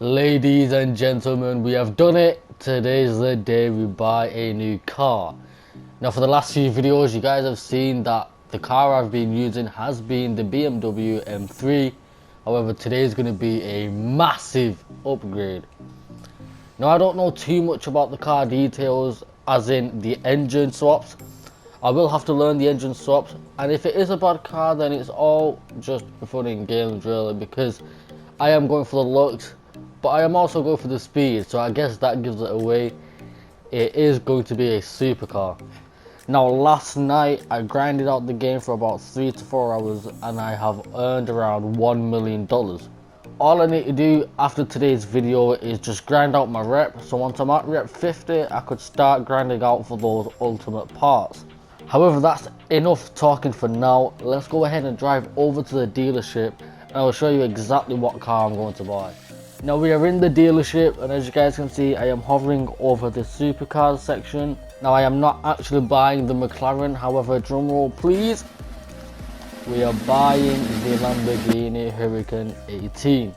Ladies and gentlemen, we have done it. Today's the day we buy a new car. Now for the last few videos you guys have seen that the car I've been using has been the BMW M3. However, today is going to be a massive upgrade. Now I don't know too much about the car details, as in the engine swaps. I will have to learn the engine swaps, and if it is a bad car then it's all just fun and games really, because I am going for the looks, but I am also going for the speed, so I guess that gives it away. It is going to be a supercar. Now last night I grinded out the game for about 3 to 4 hours and I have earned around $1 million. All I need to do after today's video is just grind out my rep, so once I'm at rep 50 I could start grinding out for those ultimate parts. However, that's enough talking for now. Let's go ahead and drive over to the dealership and I'll show you exactly what car I'm going to buy. Now we are in the dealership, and as you guys can see I am hovering over the supercars section. Now I am not actually buying the McLaren, however, drumroll please, we are buying the Lamborghini Huracan 18.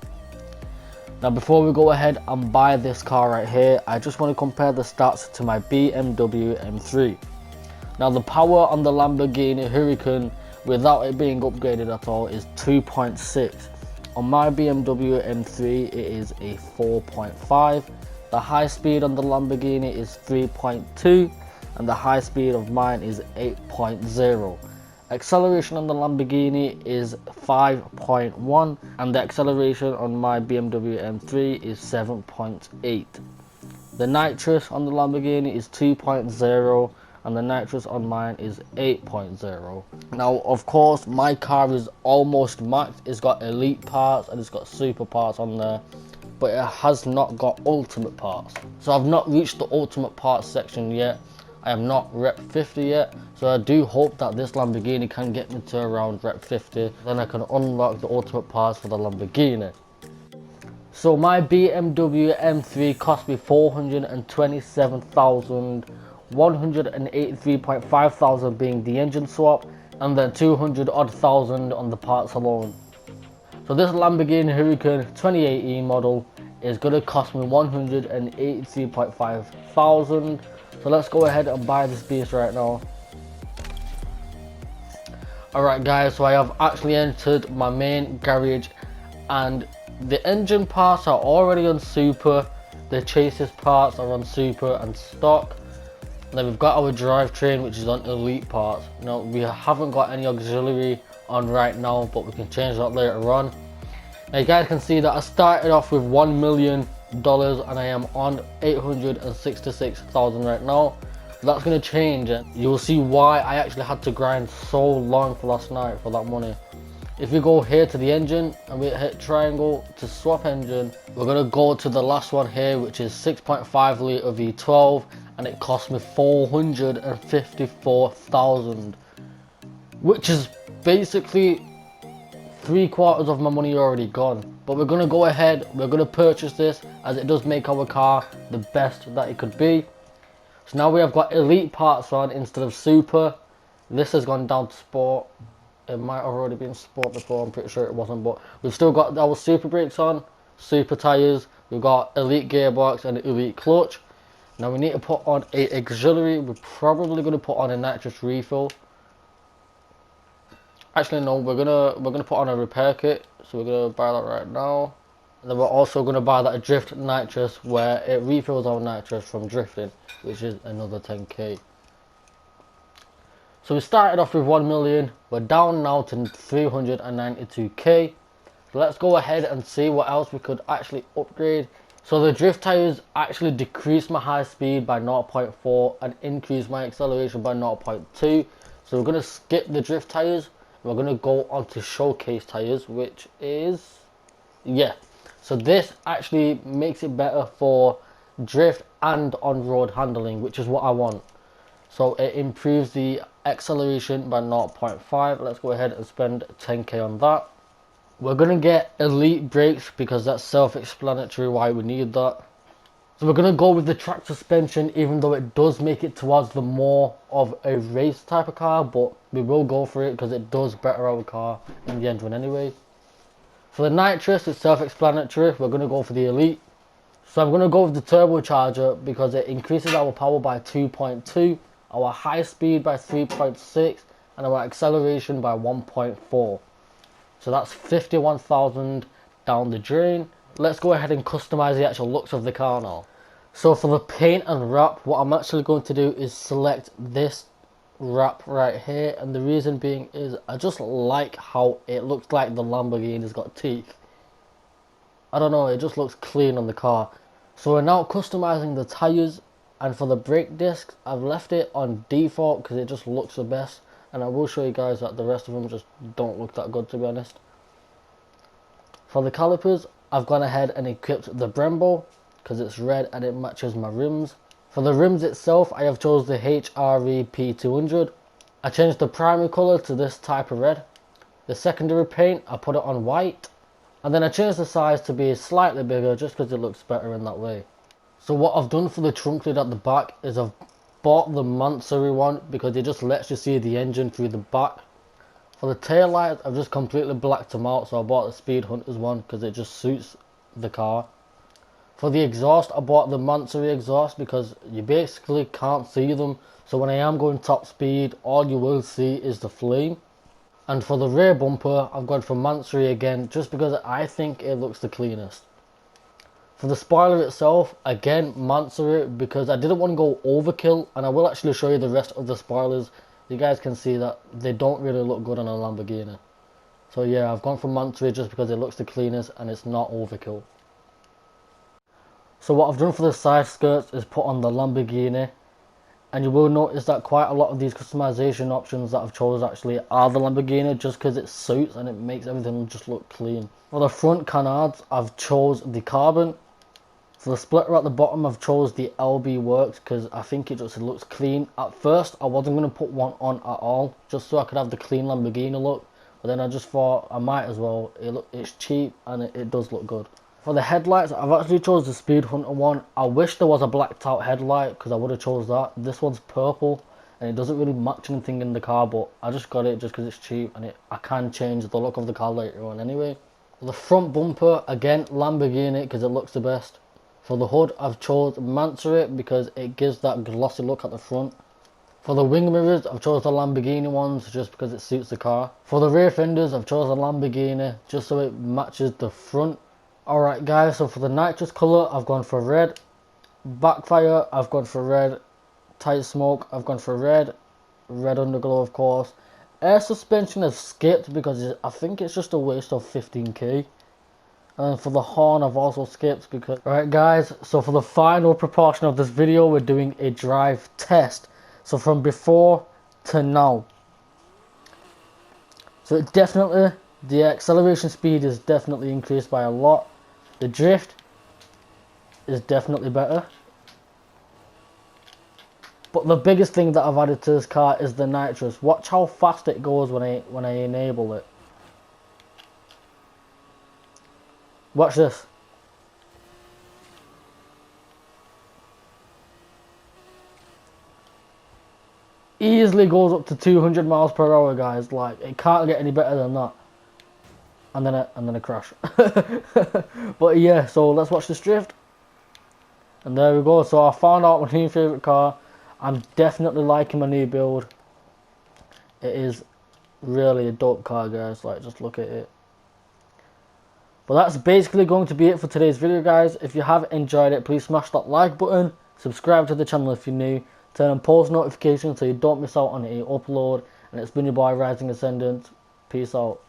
Now before we go ahead and buy this car right here, I just want to compare the stats to my BMW M3. Now the power on the Lamborghini Huracan without it being upgraded at all is 2.6. On my BMW M3 it is a 4.5. The high speed on the Lamborghini is 3.2 and the high speed of mine is 8.0. Acceleration on the Lamborghini is 5.1 and the acceleration on my BMW M3 is 7.8. The nitrous on the Lamborghini is 2.0 and the nitrous on mine is 8.0. Now of course my car is almost maxed. It's got elite parts and it's got super parts on there, but it has not got ultimate parts. So I've not reached the ultimate parts section yet. I am not rep 50 yet, so I do hope that this Lamborghini can get me to around rep 50, then I can unlock the ultimate parts for the Lamborghini. So my BMW M3 cost me $427,183.5 thousand being the engine swap, and then 200 odd thousand on the parts alone. So this Lamborghini Huracan 2018 model is going to cost me $183.5 thousand. So let's go ahead and buy this beast right now. Alright guys, so I have actually entered my main garage and the engine parts are already on super, the chassis parts are on super and stock. Then we've got our drivetrain which is on elite parts. Now we haven't got any auxiliary on right now, but we can change that later on. Now you guys can see that I started off with $1 million and I am on 866,000 right now. That's going to change and you will see why I actually had to grind so long for last night for that money. If we go here to the engine and we hit triangle to swap engine, we're going to go to the last one here, which is 6.5 litre V12, and it cost me 454,000, which is basically 3/4 of my money already gone. But we're going to go ahead, we're going to purchase this as it does make our car the best that it could be. So now we have got elite parts on instead of super. This has gone down to sport. It might have already been sport before, I'm pretty sure it wasn't, but we've still got our super brakes on, super tyres, we've got elite gearbox and elite clutch. Now we need to put on a auxiliary. We're probably going to put on a nitrous refill. Actually no, we're gonna put on a repair kit, so we're gonna buy that right now. And then we're also gonna buy that drift nitrous where it refills our nitrous from drifting, which is another 10k. So we started off with 1 million, we're down now to 392k. So let's go ahead and see what else we could actually upgrade. So the drift tires actually decreased my high speed by 0.4 and increased my acceleration by 0.2. So we're gonna skip the drift tires. We're going to go on to showcase tires, which is, yeah, so this actually makes it better for drift and on-road handling, which is what I want. So it improves the acceleration by 0.5. Let's go ahead and spend 10k on that. We're going to get elite brakes because that's self-explanatory why we need that. So we're going to go with the track suspension, even though it does make it towards the more of a race type of car, but we will go for it because it does better our car in the end run anyway. For the nitrous, it's self-explanatory. We're going to go for the elite. So I'm going to go with the turbocharger because it increases our power by 2.2, our high speed by 3.6, and our acceleration by 1.4. So that's 51,000 down the drain. Let's go ahead and customize the actual looks of the car now. So for the paint and wrap, what I'm actually going to do is select this wrap right here, and the reason being is I just like how it looks like the Lamborghini's got teeth. I don't know, it just looks clean on the car. So we're now customizing the tires, and for the brake discs I've left it on default because it just looks the best, and I will show you guys that the rest of them just don't look that good, to be honest. For the calipers, I've gone ahead and equipped the Brembo because it's red and it matches my rims. For the rims itself, I have chose the HRE P200. I changed the primary colour to this type of red. The secondary paint, I put it on white. And then I changed the size to be slightly bigger just because it looks better in that way. So what I've done for the trunk lid at the back is I've bought the Mansory one because it just lets you see the engine through the back. For the tail lights, I've just completely blacked them out, so I bought the Speed Hunters one because it just suits the car. For the exhaust, I bought the Mansory exhaust because you basically can't see them. So when I am going top speed, all you will see is the flame. And for the rear bumper, I've gone for Mansory again just because I think it looks the cleanest. For the spoiler itself, again Mansory because I didn't want to go overkill, and I will actually show you the rest of the spoilers. You guys can see that they don't really look good on a Lamborghini. So yeah, I've gone for Mansory just because it looks the cleanest and it's not overkill. So what I've done for the side skirts is put on the Lamborghini, and you will notice that quite a lot of these customization options that I've chose actually are the Lamborghini just because it suits and it makes everything just look clean. For the front canards, I've chose the carbon. For the splitter at the bottom, I've chose the LB Works because I think it just looks clean. At first, I wasn't going to put one on at all just so I could have the clean Lamborghini look, but then I just thought I might as well. It's cheap and it does look good. For the headlights, I've actually chose the Speed Hunter one. I wish there was a blacked out headlight because I would have chose that. This one's purple and it doesn't really match anything in the car, but I just got it just because it's cheap and I can change the look of the car later on anyway. For the front bumper, again Lamborghini because it looks the best. For the hood, I've chose Mansory because it gives that glossy look at the front. For the wing mirrors, I've chose the Lamborghini ones just because it suits the car. For the rear fenders, I've chose the Lamborghini just so it matches the front. Alright guys, so for the nitrous colour, I've gone for red. Backfire, I've gone for red. Tight smoke, I've gone for red. Red underglow, of course. Air suspension has skipped because I think it's just a waste of 15k. And for the horn, I've also skipped because... Alright guys, so for the final proportion of this video, we're doing a drive test. So from before to now. So it definitely, the acceleration speed is definitely increased by a lot. The drift is definitely better. But the biggest thing that I've added to this car is the nitrous. Watch how fast it goes when I enable it. Watch this. Easily goes up to 200 miles per hour, guys. Like, it can't get any better than that. And then a crash. But yeah, so let's watch this drift. And there we go. So I found out my new favourite car. I'm definitely liking my new build. It is really a dope car, guys. Like, just look at it. But that's basically going to be it for today's video, guys. If you have enjoyed it, please smash that like button. Subscribe to the channel if you're new. Turn on post notifications so you don't miss out on any upload. And it's been your boy Rising Ascendant. Peace out.